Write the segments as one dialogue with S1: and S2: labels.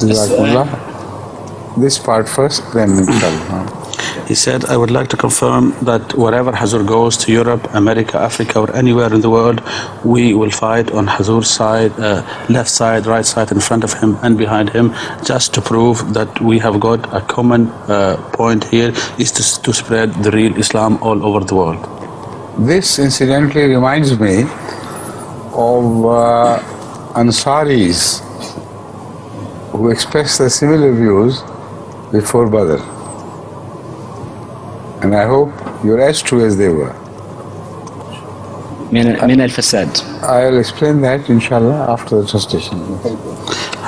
S1: Jazakumullah. This part first, then inshallah.
S2: He said, I would like to confirm that wherever Hazur goes to Europe, America, Africa, or anywhere in the world, we will fight on Hazur's side, left side, right side, in front of him and behind him, just to prove that we have got a common point here, is to spread the real Islam all over the world.
S1: This incidentally reminds me of Ansaris who expressed the similar views before Badr. And I hope you're as true as they were.
S3: من الفساد.
S1: I'll explain that inshallah after the translation.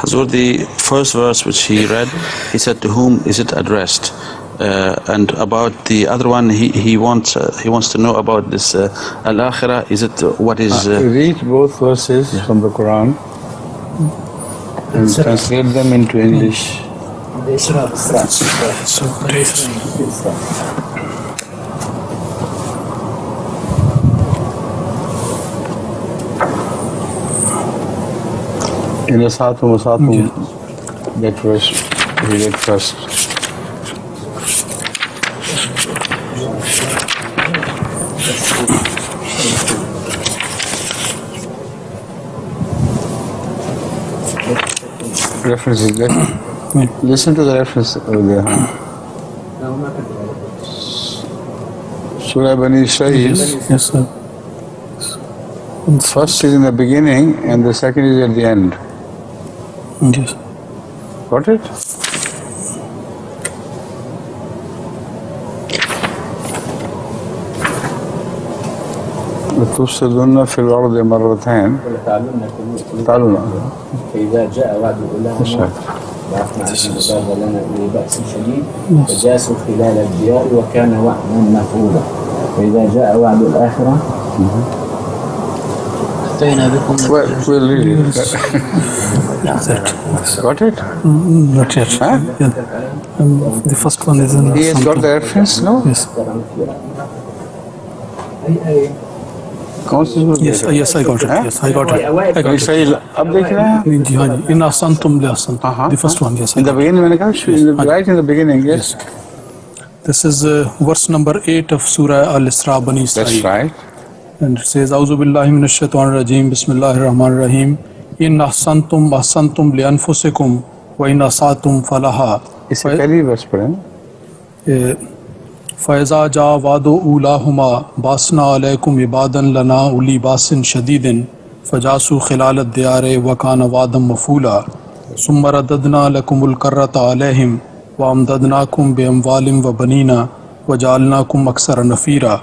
S2: Hazur, the first verse which he read, he said, to whom is it addressed? And about the other one, he wants to know about this al-akhirah. Is it what is?
S1: Read both verses from the Quran and translate them into English. In the Satum, that verse, read it first. Reference is there. Listen to the reference over there. Surah Bani Israel.
S4: Yes, sir.
S1: First is in the beginning and the second is at the end.
S4: Yes.
S1: Got it? لتفسدن في الأرض مرتين تعالوا
S5: فإذا جاء وعد الأولاهما بعثنا عليهم عذابا لنا ذي بأس شديد فجاسوا خلال الديار وكان وعدا مفعولا فإذا جاء وعد الآخرة أتينا بكم.
S1: We'll read it. Got it?
S4: Not yet.
S1: Huh?
S4: Yeah. The first one is in.
S1: He has got the reference, no?
S4: Yes. Yes, I got it. Yes, I got it. I got it.
S1: अब देख रहे हैं?
S4: जी हाँ जी. इन आसान तुम ले आसान. The first one, yes.
S1: In the beginning, मैंने कहा, right in the beginning, yes.
S4: This is verse number 8 of Surah Al-Isra Bani Israel.
S1: That's right.
S4: And it says, A'udhu billahi minash shaitanir rajim, bismillahir rahmanir rahim. In ahsantum ahsantum li anfusikum wa in asatum falaha.
S1: इससे पहली verse पढ़ें.
S4: فَإِذَا جَاءَ وَعْدُ أُولَاهُمَا بَعَثْنَا عَلَيْكُمْ عِبَادًا لَنَا أُولِي بَأْسٍ شَدِيدٍ فَجَاسُوا خِلَالَ الدِّيَارِ وَكَانَ وَعْدًا مَفْعُولًا ثُمَّ رَدَدْنَا لَكُمُ الْكَرَّةَ عَلَيْهِمْ وَأَمْدَدْنَاكُمْ بِأَمْوَالٍ وَبَنِينَ وَجَعَلْنَاكُمْ أَكْثَرَ نَفِيرًا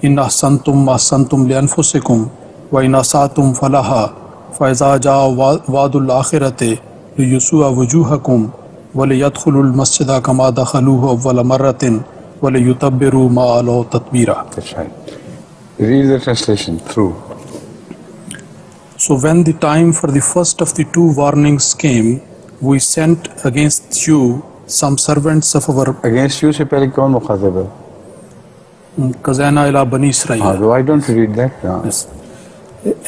S4: إِنْ أَحْسَنْتُمْ أَحْسَنْتُمْ لِأَنفُسِكُمْ وَإِنْ أَسَأْتُمْ فَلَهَا فَإِذَا جَاءَ وَعْدُ الْآخِرَةِ لِيُسُوءَ وُجُوهَكُمْ وَلِيَدْخُلُوا الْمَسْجِدَ كَمَا دَخَلُوهُ أَوَّلَ مَرَّةٍ وَلِيُتَبِّرُوا مَا عَلَوْا تَتْبِيرًا.
S1: That's right. Read the translation through.
S4: So when the time for the first of the two warnings came, we sent against you some servants of our.
S1: Against you से पहले कौन मुखातिब है?
S4: Qazana ila Bani Israel.
S1: Why don't you read that?
S4: Yes.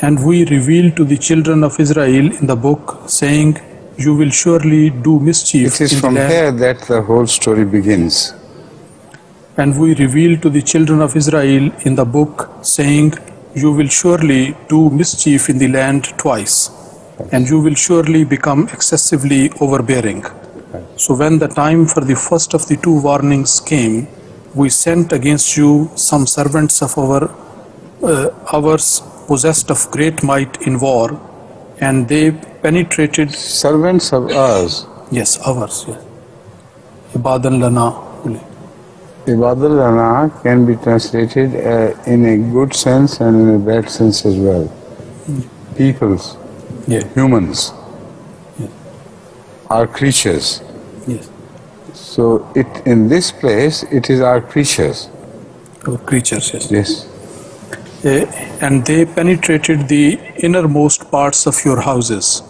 S4: And we revealed to the children of Israel in the book, saying, you will surely do mischief.
S1: It is from here that the whole story begins.
S4: And we revealed to the children of Israel in the book, saying, you will surely do mischief in the land twice, and you will surely become excessively overbearing. So when the time for the first of the two warnings came, we sent against you some servants of ours possessed of great might in war, and they penetrated.
S1: Servants of ours?
S4: Yes, ours. Yes. Ibadan lana.
S1: Ibadan lana can be translated in a good sense and in a bad sense as well. Peoples, humans, are creatures.
S4: Yes.
S1: So in this place, it is our creatures.
S4: Our creatures, yes.
S1: Yes.
S4: And they penetrated the innermost parts of your houses,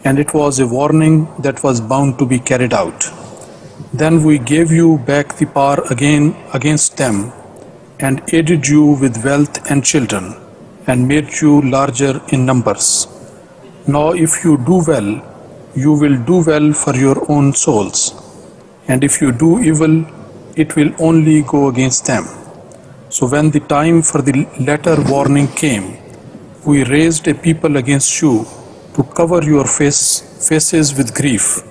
S4: and it was a warning that was bound to be carried out. Then we gave you back the power again against them, and aided you with wealth and children, and made you larger in numbers. Now if you do well, you will do well for your own souls. And if you do evil, it will only go against them. So when the time for the latter warning came, we raised a people against you to cover your faces with grief,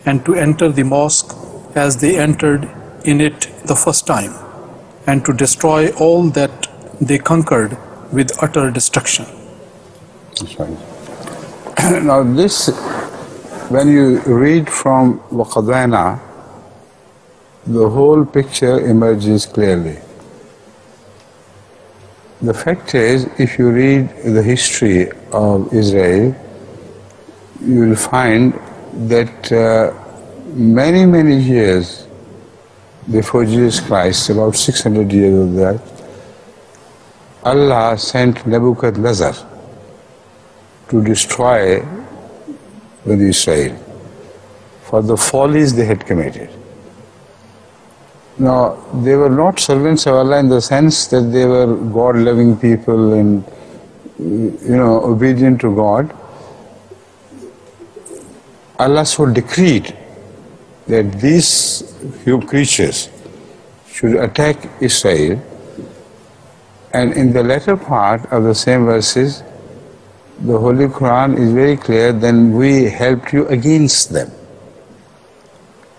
S4: and to enter the mosque as they entered in it the first time, and to destroy all that they conquered with utter destruction.
S1: That's right. Now this, when you read from Qadana, the whole picture emerges clearly. The fact is, if you read the history of Israel, you will find that many, many years before Jesus Christ, about 600 years of that, Allah sent Nebuchadnezzar to destroy Bani Israel for the follies they had committed. Now, they were not servants of Allah in the sense that they were God-loving people and, obedient to God. Allah so decreed that these few creatures should attack Israel, and in the latter part of the same verses, the Holy Quran is very clear, then we helped you against them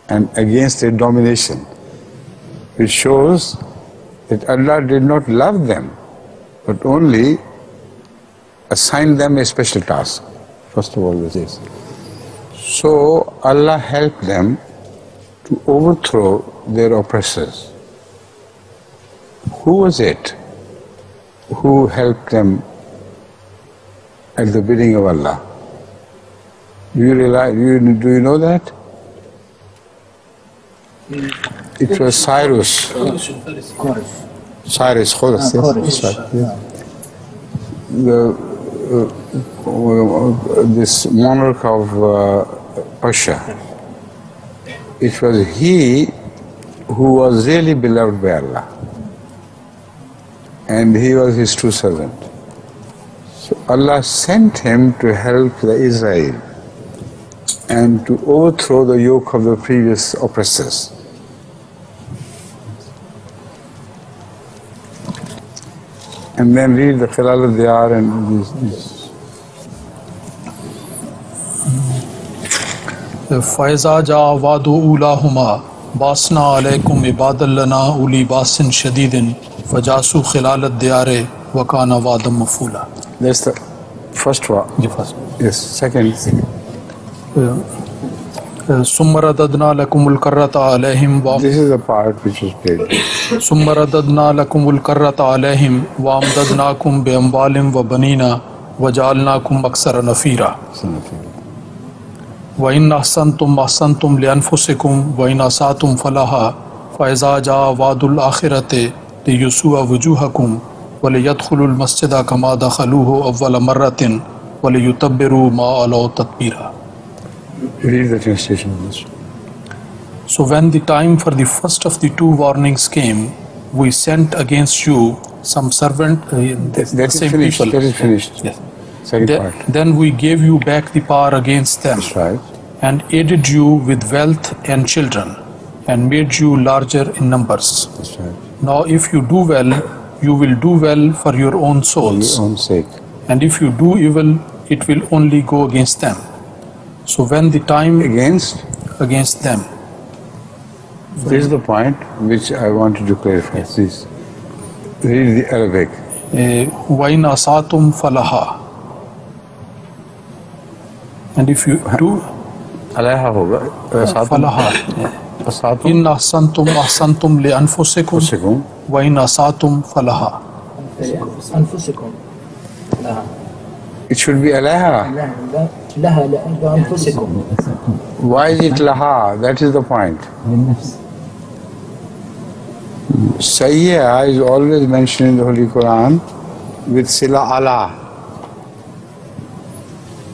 S1: and against their domination, which shows that Allah did not love them, but only assigned them a special task. First of all, this is. So Allah helped them to overthrow their oppressors. Who was it who helped them at the bidding of Allah? Do you know that? It was Cyrus. Cyrus, this monarch of Persia. It was he who was really beloved by Allah, and he was his true servant. So Allah sent him to help the Israel and to overthrow the yoke of the previous oppressors. And then read the Khilal al-Diyar and these.
S4: فَإِذَا جَاءَ وَعْدُ أُولَاهُمَا بَعَثْنَا عَلَيْكُمْ عِبَادًا لَنَا أُولِي بَأْسٍ شَدِيدٍ فَجَاسُوا خِلَالَ الدِّيَارِ وَكَانَ وَعْدًا مَفْعُولًا.
S1: That's the first one. Yes, second.
S4: ثُمَّ رَدَدْنَا لَكُمُ الْكَرَّةَ عَلَيْهِمْ.
S1: This is the part which is played.
S4: ثُمَّ رَدَدْنَا لَكُمُ الْكَرَّةَ عَلَيْهِمْ وَأَمْدَدْنَاكُمْ بِأَمْوَالٍ وَبَنِينَ وَجَعَلْنَاكُمْ أَكْثَرَ نَفِيرًا. وَإِنْ أَحْسَنْتُمْ أَحْسَنْتُمْ لِأَنفُسِكُمْ وَإِنْ أَسَأْتُمْ فَلَهَا فَإِذَا جَاءَ وَعْدُ الْآخِرَةِ لِيُسُوءَ وُجُوهَكُمْ وَلِيَدْخُلُوا الْمَسْجِدَ كَمَا دَخَلُوهُ أَوَّلَ مَرَّةٍ وَلِيُتَبِّرُوا مَا عَلَوْا تَتْبِيرًا.
S1: Read the translation of this.
S4: So when the time for the first of the two warnings came, we sent against you some servant,
S1: That's
S4: same
S1: finished.
S4: people.
S1: That is finished.
S4: Yes.
S1: Second part.
S4: Then we gave you back the power against them.
S1: That's right.
S4: And aided you with wealth and children, and made you larger in numbers.
S1: That's right.
S4: Now if you do well, you will do well for your own souls.
S1: For your own sake.
S4: And if you do evil, it will only go against them. So when the time against them.
S1: This is the point which I wanted to clarify. Yes. Please read the Arabic.
S4: وَإِنْ أَسَأْتُمْ فَلَهَا. And if you do
S1: Alayha hoga.
S4: فَلَهَا. إِنْ أَحْسَنْتُمْ أَحْسَنْتُمْ لِأَنفُسِكُمْ وَإِنْ أَسَأْتُمْ فَلَهَا.
S5: أنفسكم.
S1: It should be alayha.
S5: لها لأنفسكم.
S1: Why is it laha? That is the point. Sayyah is always mentioned in the Holy Quran with sila ala.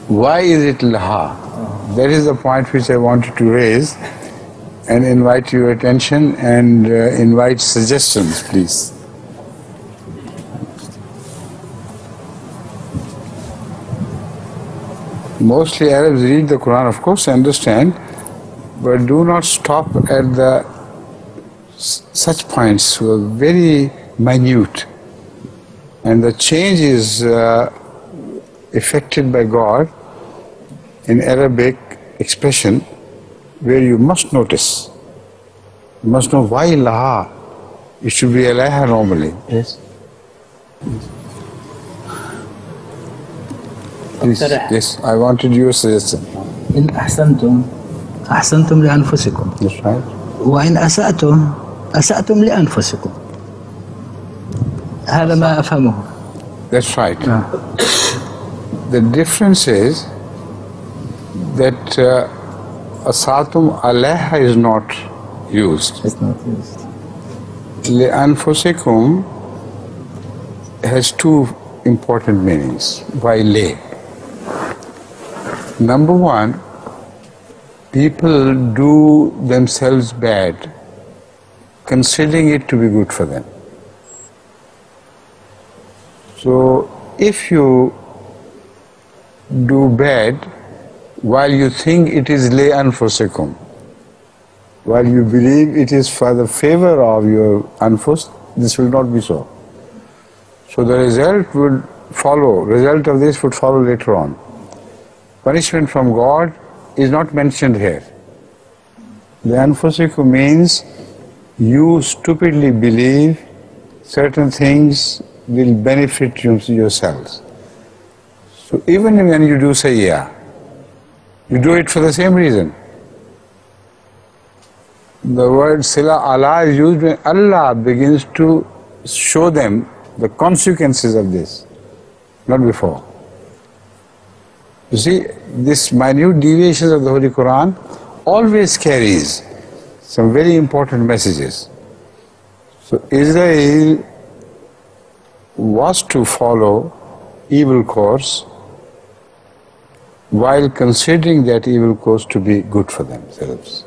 S1: Why is it laha? That is the point which I wanted to raise and invite your attention and invite suggestions, please. Mostly Arabs read the Quran, of course, understand, but do not stop at the such points who are very minute. And the change is effected by God in Arabic expression, where you must notice. You must know why laha. It should be alaha normally.
S5: Yes.
S1: Please. Yes, I wanted your suggestion.
S5: إن أحسنتم لأنفسكم.
S1: That's right.
S5: وإن أسأتم لأنفسكم. هذا ما أفهمه.
S1: That's right. The difference is that asatum alaha is not used.
S5: It's not used.
S1: لأنفسكم has two important meanings. Why lay? Number one, people do themselves bad, considering it to be good for them. So if you do bad while you think it is lay anfusikum, while you believe it is for the favor of your anfus, this will not be so. So the result would follow, result of this would follow later on. Punishment from God is not mentioned here. The anfusikum means you stupidly believe certain things will benefit yourselves. So even when you do sayyah, you do it for the same reason. The word sila Allah is used when Allah begins to show them the consequences of this, not before. You see, this minute deviations of the Holy Quran always carries some very important messages. So Israel was to follow evil course while considering that evil course to be good for themselves.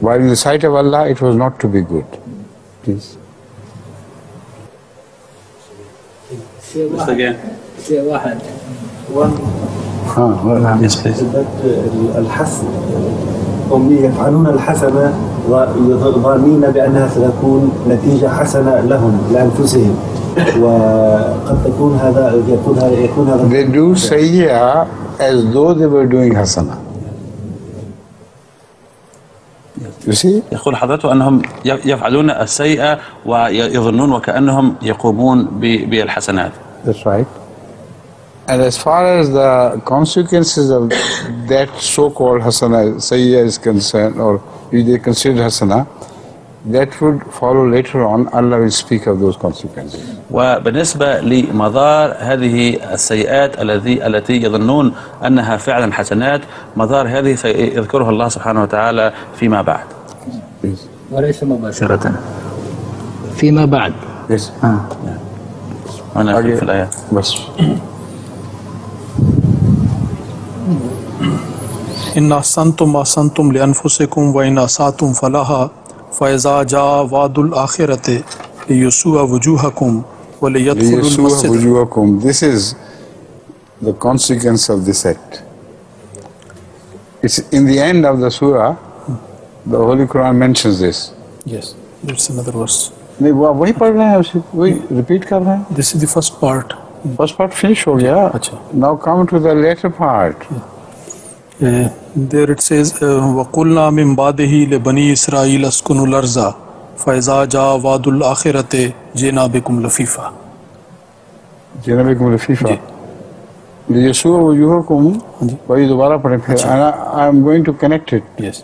S1: While in the sight of Allah it was not to be good. Please.
S5: شيء واحد.
S2: Yes, please.
S3: الحسن هم يفعلون الحسنة ظانين بأنها ستكون نتيجة حسنة لهم لأنفسهم وقد تكون يكون هذا
S1: They do sayyah as though they were doing hasana. You see?
S2: يقول حضرته أنهم يفعلون السيئة ويظنون وكأنهم يقومون بالحسنات.
S1: That's right. And as far as the consequences of that so-called hasana, sayyah is concerned, or if they consider hasana, that would follow later on. Allah will speak of those consequences.
S2: وبالنسبة لمضار هذه السيئات التي يظنون أنها فعلا حسنات، مضار هذه سيذكرها الله سبحانه وتعالى فيما بعد.
S5: وليس مباشرة. فيما بعد.
S1: Yes.
S2: أنا في الآيات.
S1: بس.
S4: إن أحسنتم لأنفسكم وإن أسأتم فلها فإذا جاء وعد الآخرة ليسوء وجوهكم وليدخلوا المسجد.
S1: This is the consequence of this act. It's in the end of the surah. The Holy Quran mentions this.
S4: Yes, that's another verse.
S1: नहीं वही पढ़ रहे हैं उसे वही repeat कर रहे हैं.
S4: This is the first part.
S1: First part finish हो गया.
S4: अच्छा.
S1: Now come to the later part.
S4: There it says وَقُلْنَا مِنْ بَعْدِهِ لِبَنِي إِسْرَائِيلَ اسْكُنُوا الْأَرْضَ فَإِذَا جَاءَ وَعْدُ الْآخِرَةِ جِئْنَا بِكُمْ لَفِيفًا.
S1: جئنا بكم لفيفا. ليسوء وجوهكم. वही दोबारा पढ़ें फिर. I am going to connect it.
S4: Yes.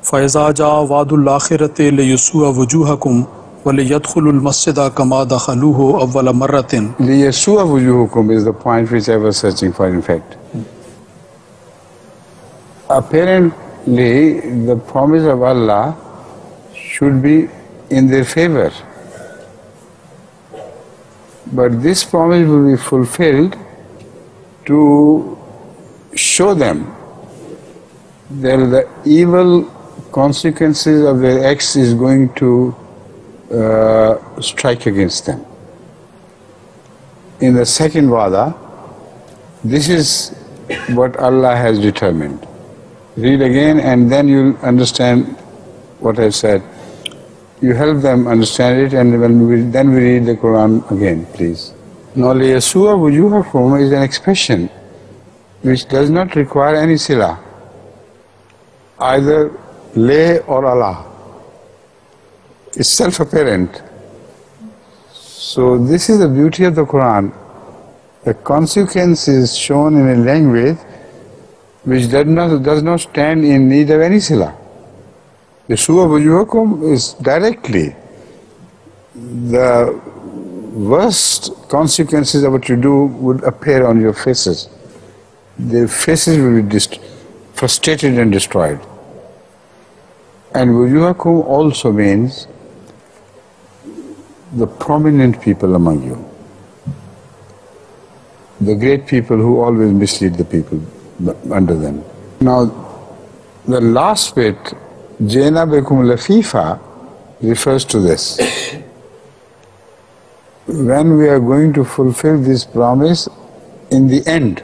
S4: فَإِذَا جَاءَ وَعْدُ الْآخِرَةِ لِيسُوءَ وُجُوهَكُمْ وَلِيَدْخُلُوا الْمَسْجِدَ كَمَا دَخَلُوهُ أَوَّلَ مَرَّةٍ. لِيَسُوءَ
S1: وُجُوهُكُم is the point which I was searching for, in fact. Apparently, the promise of Allah should be in their favor. But this promise will be fulfilled to show them that the evil consequences of their acts is going to strike against them. In the second wa'da, This is what Allah has determined. Read again and then you'll understand what I said. You help them understand it, and then we read the Quran again, please. Now, liyasua wujuhakum is an expression which does not require any sila, either le or Allah. It's self-apparent. So this is the beauty of the Quran. The consequence is shown in a language which does not stand in need of any sila. Yasua wujuhakum is directly the worst consequences of what you do would appear on your faces. Their faces will be frustrated and destroyed. And wujuhakum also means the prominent people among you, the great people who always mislead the people under them. Now, the last bit, Jena bekum lafifa, refers to this. When we are going to fulfill this promise in the end,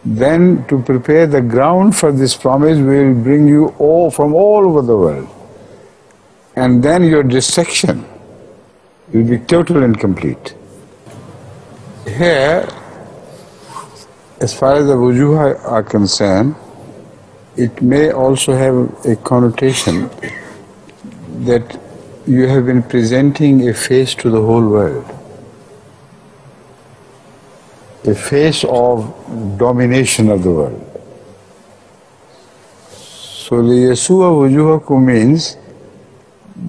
S1: then to prepare the ground for this promise, we will bring you all from all over the world. And then your destruction will be total and complete. Here, as far as the wujuh are concerned, it may also have a connotation that you have been presenting a face to the whole world, a face of domination of the world. So liyasua wujuhakum means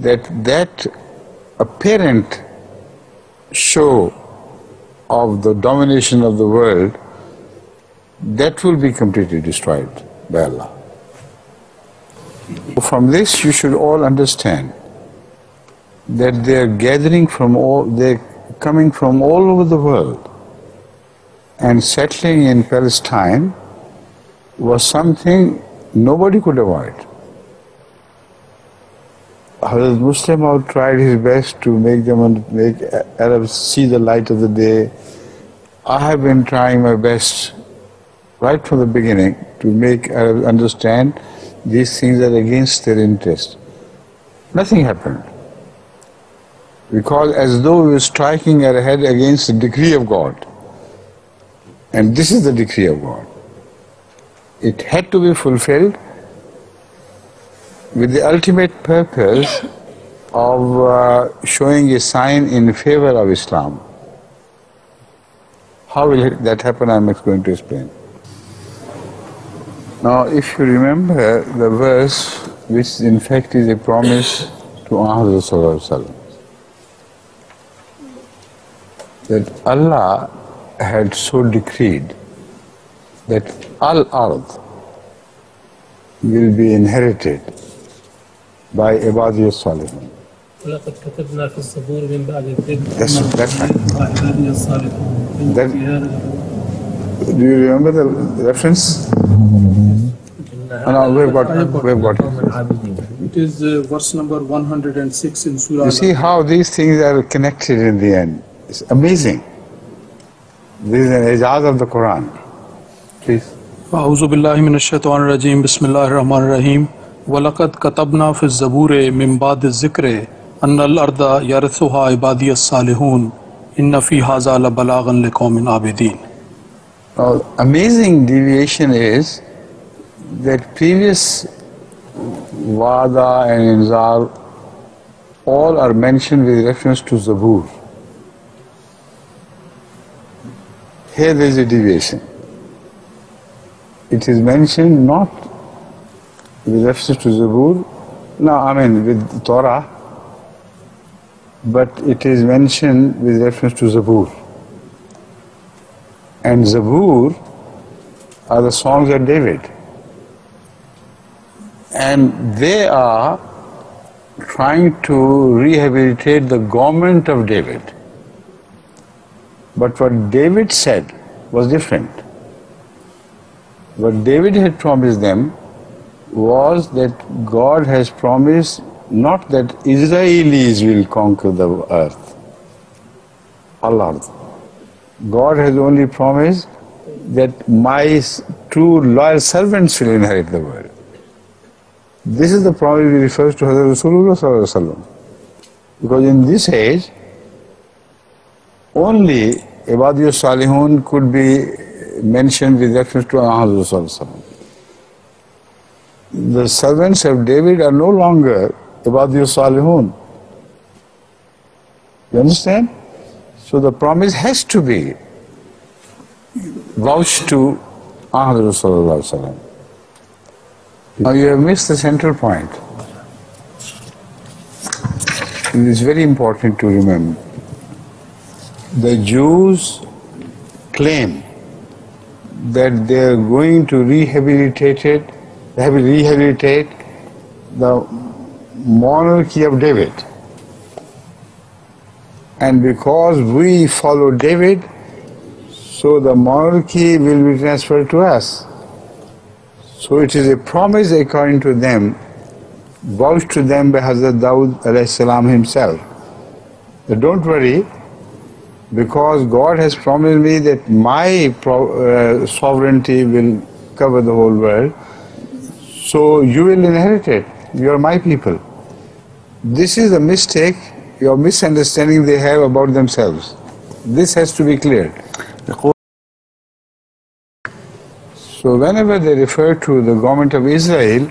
S1: that apparent show of the domination of the world, that will be completely destroyed by Allah. From this you should all understand that they're coming from all over the world, and settling in Palestine was something nobody could avoid. Hazrat Muslim tried his best to make Arabs see the light of the day. I have been trying my best right from the beginning to make Arabs understand these things are against their interest. Nothing happened. Because as though we were striking our head against the decree of God. And this is the decree of God. It had to be fulfilled with the ultimate purpose of showing a sign in favor of Islam. How will that happen? I'm going to explain. Now, if you remember the verse, which in fact is a promise to Muhammad, that Allah had so decreed that al-ard will be inherited by Ibadiyya Salihun.
S4: وَلَقَدْ كَتَبْنَا فِي الزَّبُورِ مِنْ بَعْدِ الذِّكْرِ.
S1: That's
S4: عِبَادِيَ الصَّالِحُونَ.
S1: Do you remember the reference? No, we've got it.
S4: It is verse number 106 in Surah.
S1: You see how these things are connected in the end. It's amazing. This is an ijaz of the Quran. Please.
S4: أعوذ بالله من الشيطان الرجيم بسم الله الرحمن الرحيم وَلَقَدْ كَتَبْنَا فِي الزَّبُورِ مِنْ بَعْدِ الذِّكْرِ أَنَّ الْأَرْضَ يَرِثُهَا عِبَادِيَ الصَّالِحُونَ إِنَّ فِي هَذَا لَبَلَاغًا لِقَوْمٍ عَابِدِينَ.
S1: Amazing deviation is that previous Wada and Inzar all are mentioned with reference to Zabur. Here there is a deviation. It is mentioned not with reference to Zabur, with Torah, but it is mentioned with reference to Zabur. And Zabur are the songs of David. And they are trying to rehabilitate the government of David. But what David said was different. What David had promised them was that God has promised not that Israelis will conquer the earth, Allah. God has only promised that my true loyal servants will inherit the world. This is the promise he refers to Hazrat Rasulullah sallallahu alaihi wasallam. Because in this age, only Ibadiyya Salihun could be mentioned with reference to Hazrat Rasulullah sallallahu alaihi wasallam. The servants of David are no longer Ibadiyya Salihun. You understand? So the promise has to be vouched to Hazrat Rasulullah sallallahu alaihi wasallam. Now you have missed the central point. It is very important to remember. The Jews claim that they are going to rehabilitate the monarchy of David. And because we follow David, so the monarchy will be transferred to us. So it is a promise according to them, vouched to them by Hazrat Daud alayhi salam himself. But don't worry, because God has promised me that my sovereignty will cover the whole world, so you will inherit it. You are my people. This is a mistake, your misunderstanding they have about themselves. This has to be cleared. So whenever they refer to the government of Israel,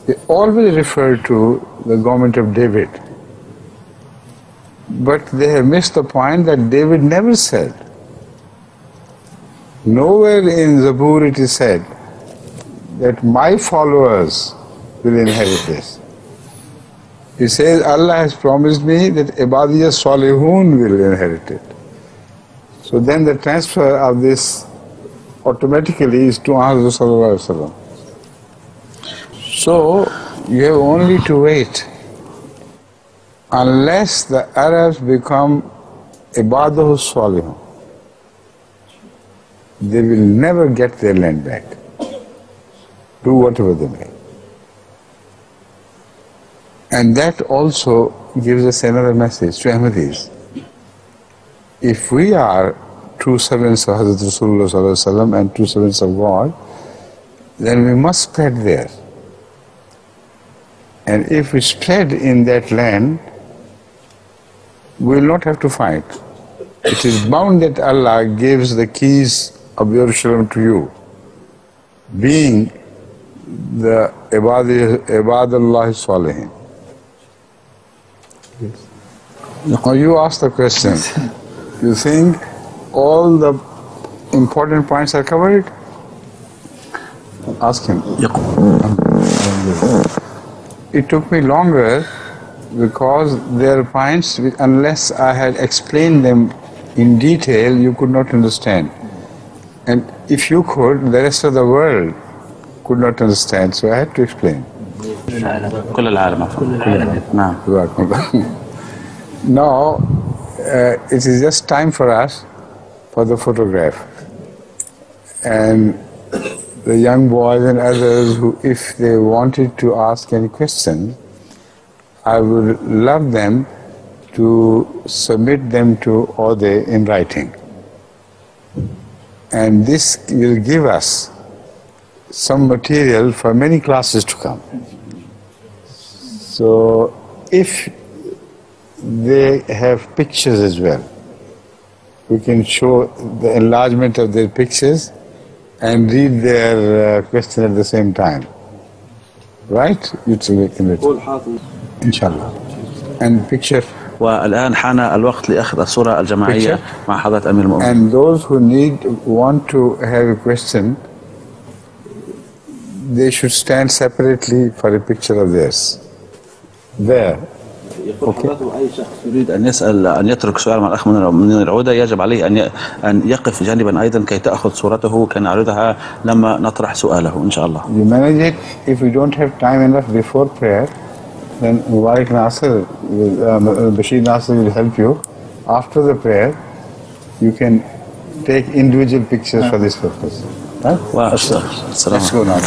S1: they always refer to the government of David. But they have missed the point that David never said. Nowhere in Zabur it is said that my followers will inherit this. He says, Allah has promised me that Ibadiyya Salihun will inherit it. So then the transfer of this automatically is to Hazrat Sallallahu Alaihi Wasallam. So you have only to wait. Unless the Arabs become Ibadahu Salihun, they will never get their land back. Do whatever they may. And that also gives us another message to Ahmadis. If we are true servants of Hazrat Rasulullah sallallahu alaihi wasallam and true servants of God, then we must spread there. And if we spread in that land, we will not have to fight. It is bound that Allah gives the keys of Jerusalem to you, being the Ibadullah Salihin. Now you ask the question, you think all the important points are covered? Ask him. It took me longer because there are points which, unless I had explained them in detail, you could not understand. And if you could, the rest of the world could not understand, so I had to explain. Now, it is just time for us for the photograph. And the young boys and others who, if they wanted to ask any question, I would love them to submit them to Ode in writing. And this will give us some material for many classes to come. So if they have pictures as well, we can show the enlargement of their pictures and read their question at the same time. Right? You can read. Inshallah. And picture.
S2: والآن حان الوقت لأخذ الصورة الجماعية مع حضرة أمير المؤمنين.
S1: And those who want to have a question, they should stand separately for a picture of theirs. There.
S2: حضرته أي شخص يريد أن يسأل أن يترك سؤال مع الأخ من العودة يجب عليه أن يقف جانبا أيضا كي تأخذ صورته كي نعرضها لما نطرح سؤاله إن شاء الله.
S1: You manage it. If we don't have time enough before prayer, then Mubarak Nasir, Bashir Nasir will help you. After the prayer, you can take individual pictures for this purpose. Right?
S2: Let's go
S1: now.